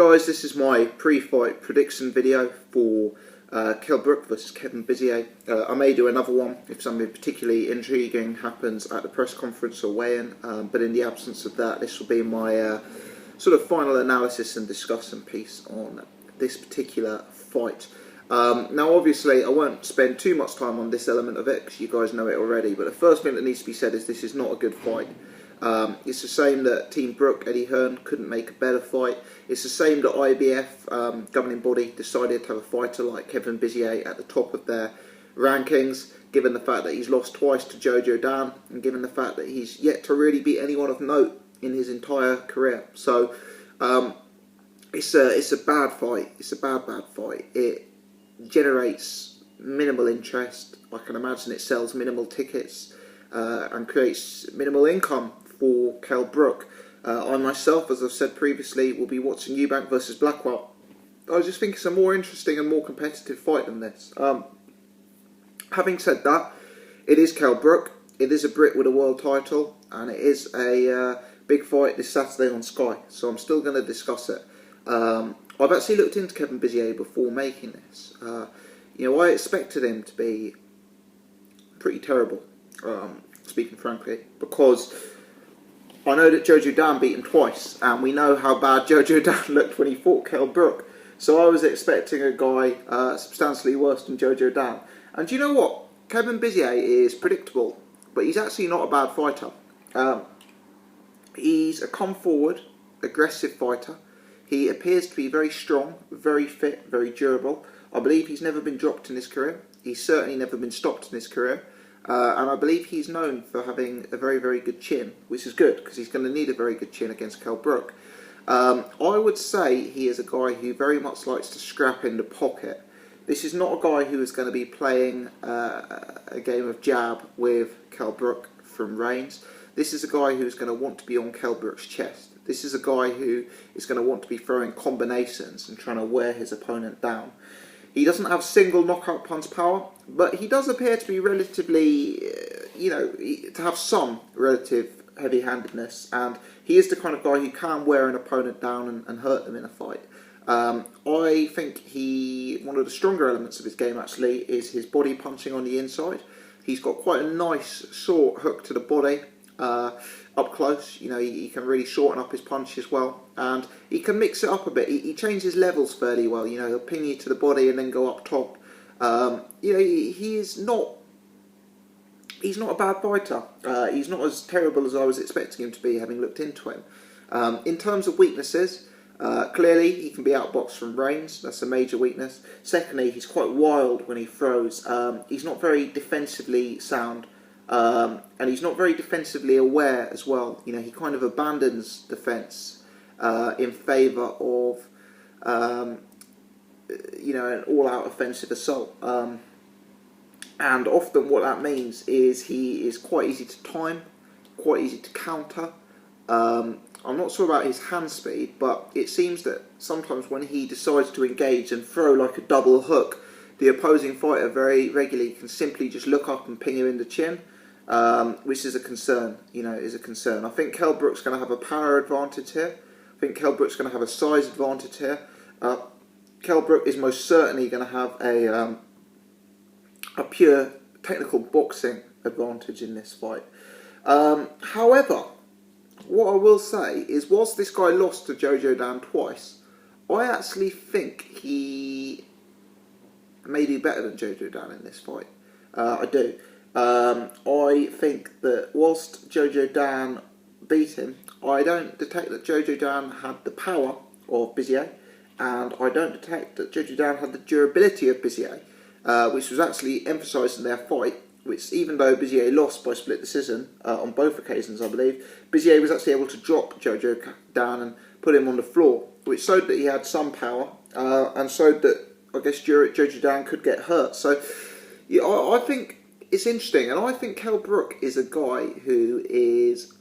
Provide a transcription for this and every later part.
Guys, this is my pre-fight prediction video for Kell Brook versus Kevin Bizier. I may do another one if something particularly intriguing happens at the press conference or weigh-in, but in the absence of that, this will be my sort of final analysis and discussion piece on this particular fight. Now obviously I won't spend too much time on this element of it because you guys know it already, but the first thing that needs to be said is this is not a good fight. It's a shame that Team Brook, Eddie Hearn, couldn't make a better fight. It's a shame that IBF, governing body, decided to have a fighter like Kevin Bizier at the top of their rankings, given the fact that he's lost twice to Jojo Dan, and given the fact that he's yet to really beat anyone of note in his entire career. So, it's a bad fight. It's a bad fight. It generates minimal interest. I can imagine it sells minimal tickets and creates minimal income for Kell Brook. I myself, as I've said previously, will be watching Eubank versus Blackwell. I just think it's a more interesting and more competitive fight than this. Having said that, it is Kell Brook. It is a Brit with a world title, and it is a big fight this Saturday on Sky. So I'm still going to discuss it. I've actually looked into Kevin Bizier before making this. I expected him to be pretty terrible, speaking frankly, because I know that Jojo Dan beat him twice, and we know how bad Jojo Dan looked when he fought Kell Brook. So I was expecting a guy substantially worse than Jojo Dan. And do you know what? Kevin Bizier is predictable, but he's actually not a bad fighter. He's a come-forward, aggressive fighter. He appears to be very strong, very fit, very durable. I believe he's never been dropped in his career. He's certainly never been stopped in his career. And I believe he's known for having a very, very good chin, which is good, because he's going to need a very good chin against Kell Brook. I would say he is a guy who very much likes to scrap in the pocket. This is not a guy who is going to be playing a game of jab with Kell Brook from range. This is a guy who is going to want to be on Kell Brook's chest. This is a guy who is going to want to be throwing combinations and trying to wear his opponent down. He doesn't have single knockout punch power, but he does appear to be relatively, to have some relative heavy-handedness, and he is the kind of guy who can wear an opponent down and hurt them in a fight. I think one of the stronger elements of his game actually is his body punching on the inside. He's got quite a nice short hook to the body. Up close, he can really shorten up his punch as well, and he can mix it up a bit. He changes levels fairly well. He'll ping you to the body and then go up top. He's not a bad fighter. He's not as terrible as I was expecting him to be, having looked into him. In terms of weaknesses, clearly he can be outboxed from range. That's a major weakness. Secondly, he's quite wild when he throws. He's not very defensively sound. And he's not very defensively aware as well. He kind of abandons defence in favour of, an all-out offensive assault. And often what that means is he is quite easy to time, quite easy to counter. I'm not sure about his hand speed, but it seems that sometimes when he decides to engage and throw like a double hook, the opposing fighter very regularly can simply just look up and ping him in the chin. Which is a concern, is a concern. I think Kell Brook's going to have a power advantage here. I think Kell Brook's going to have a size advantage here. Kell Brook is most certainly going to have a pure technical boxing advantage in this fight. However, what I will say is, whilst this guy lost to Jojo Dan twice, I actually think he may do better than Jojo Dan in this fight. I do. I think that whilst Jojo Dan beat him, I don't detect that Jojo Dan had the power of Bizier, and I don't detect that Jojo Dan had the durability of Bizier, which was actually emphasised in their fight, which, even though Bizier lost by split decision on both occasions, I believe, Bizier was actually able to drop Jojo Dan and put him on the floor, which showed that he had some power, and showed that, I guess, Jojo Dan could get hurt. So, yeah, I think it's interesting, and I think Kell Brook is a guy who is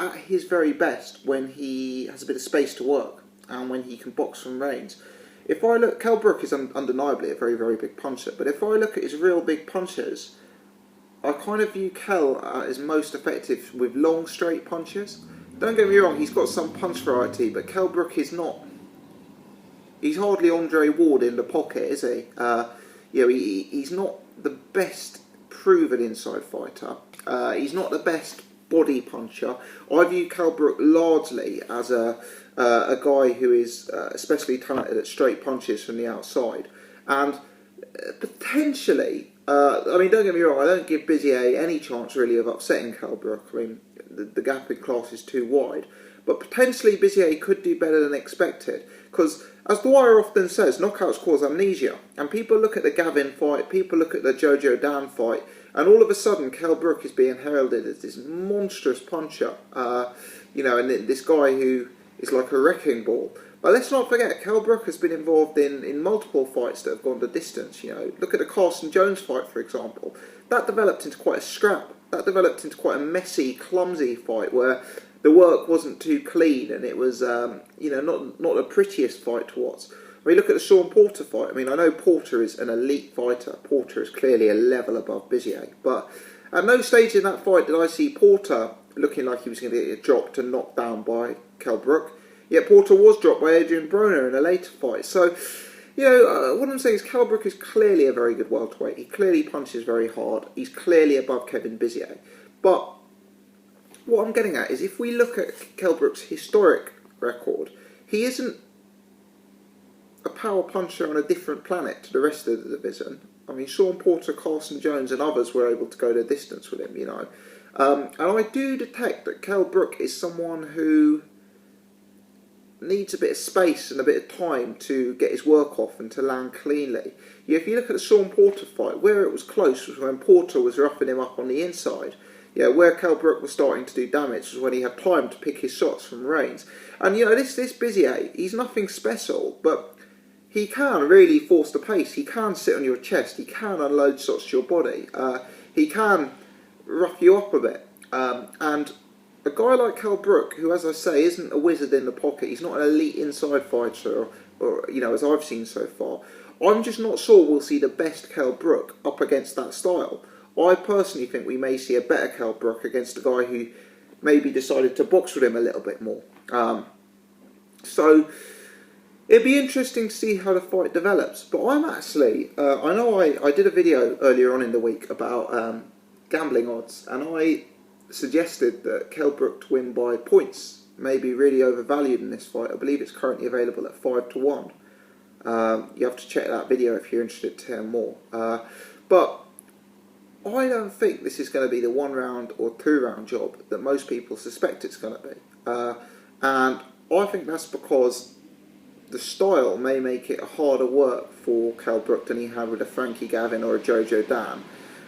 at his very best when he has a bit of space to work and when he can box from range. If I look, Kell Brook is undeniably a very, very big puncher, but if I look at his real big punches, I kind of view Kell as most effective with long, straight punches. Don't get me wrong, he's got some punch variety, but Kell Brook is not He's hardly Andre Ward in the pocket, is he? He's not the best proven inside fighter. He's not the best body puncher. I view Kell Brook largely as a guy who is especially talented at straight punches from the outside, and potentially, don't get me wrong, I don't give Bizier any chance really of upsetting Kell Brook. I mean, the gap in class is too wide, but potentially Bizier could do better than expected, because as Dwyer often says, knockouts cause amnesia, and people look at the Gavin fight, people look at the Jojo Dan fight, and all of a sudden Kell Brook is being heralded as this monstrous puncher, and this guy who is like a wrecking ball. But let's not forget, Kell Brook has been involved in multiple fights that have gone the distance. Look at the Carson Jones fight, for example. That developed into quite a scrap. That developed into quite a messy, clumsy fight where the work wasn't too clean, and it was, not the prettiest fight to watch. I mean, look at the Sean Porter fight. I mean, I know Porter is an elite fighter. Porter is clearly a level above Bizier. But at no stage in that fight did I see Porter looking like he was going to get dropped and knocked down by Kell Brook. Yet Porter was dropped by Adrian Broner in a later fight. So, what I'm saying is Kell Brook is clearly a very good welterweight. He clearly punches very hard. He's clearly above Kevin Bizier. But what I'm getting at is, if we look at Kell Brook's historic record, he isn't a power puncher on a different planet to the rest of the division. I mean, Sean Porter, Carson Jones and others were able to go the distance with him, And I do detect that Kell Brook is someone who needs a bit of space and a bit of time to get his work off and to land cleanly. If you look at the Sean Porter fight, where it was close was when Porter was roughing him up on the inside. Where Kell Brook was starting to do damage was when he had time to pick his shots from range. And this Bizier, he's nothing special, but he can really force the pace. He can sit on your chest. He can unload shots to your body. He can rough you up a bit. And a guy like Kell Brook, who, as I say, isn't a wizard in the pocket, he's not an elite inside fighter, or as I've seen so far, I'm just not sure we'll see the best Kell Brook up against that style. I personally think we may see a better Kell Brook against a guy who maybe decided to box with him a little bit more. So it'd be interesting to see how the fight develops. But I'm actually, I know I did a video earlier on in the week about gambling odds, and I suggested that Kell Brook to win by points may be really overvalued in this fight. I believe it's currently available at 5-1. You have to check that video if you're interested to hear more. But I don't think this is going to be the 1 round or 2 round job that most people suspect it's going to be. And I think that's because the style may make it harder work for Kell Brook than he had with a Frankie Gavin or a Jojo Dan.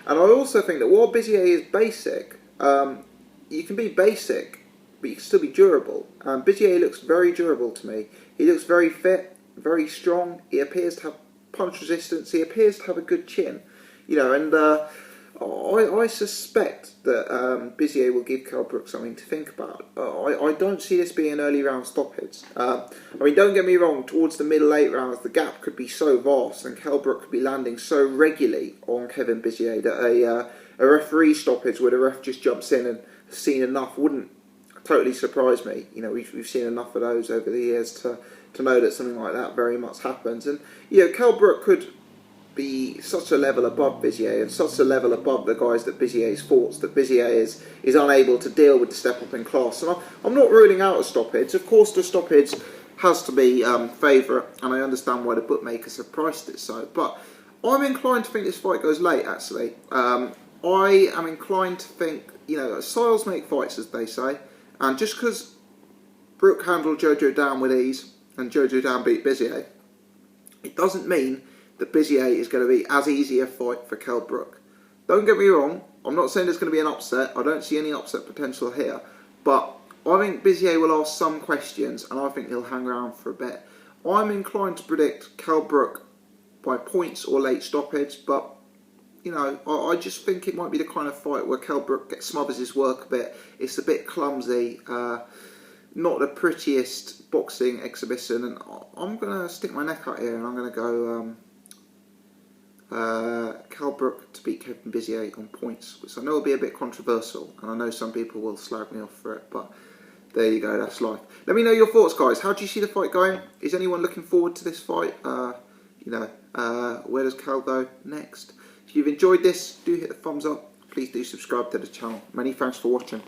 And I also think that while Bizier is basic, you can be basic, but you can still be durable. Bizier looks very durable to me. He looks very fit, very strong. He appears to have punch resistance. He appears to have a good chin. I suspect that Bizier will give Kell Brook something to think about. I don't see this being an early round stoppage. Don't get me wrong, towards the middle 8 rounds, the gap could be so vast and Kell Brook could be landing so regularly on Kevin Bizier that a referee stoppage where the ref just jumps in and has seen enough wouldn't totally surprise me. We've seen enough of those over the years to know that something like that very much happens. And Kell Brook could be such a level above Bizier and such a level above the guys that Bizier's fought that Bizier is unable to deal with the step up in class. And I'm not ruling out a stoppage. Of course, the stoppage has to be favourite, and I understand why the bookmakers have priced it so. But I'm inclined to think this fight goes late. Actually, I am inclined to think styles make fights, as they say, and just because Brook handled Jojo Dan with ease and Jojo Dan beat Bizier, it doesn't mean that Bizier is going to be as easy a fight for Kell Brook. Don't get me wrong, I'm not saying there's going to be an upset. I don't see any upset potential here. But I think Bizier will ask some questions and I think he'll hang around for a bit. I'm inclined to predict Kell Brook by points or late stoppage, but I just think it might be the kind of fight where Kell Brook smothers his work a bit. It's a bit clumsy, not the prettiest boxing exhibition, and I'm going to stick my neck out here and I'm going to go Kell Brook to beat Kevin Bizier on points, which I know will be a bit controversial, and I know some people will slag me off for it, but There you go, that's life. Let me know your thoughts, guys. How do you see the fight going? Is anyone looking forward to this fight? Where does Kell go next? If you've enjoyed this, do hit the thumbs up. Please do subscribe to the channel. Many thanks for watching.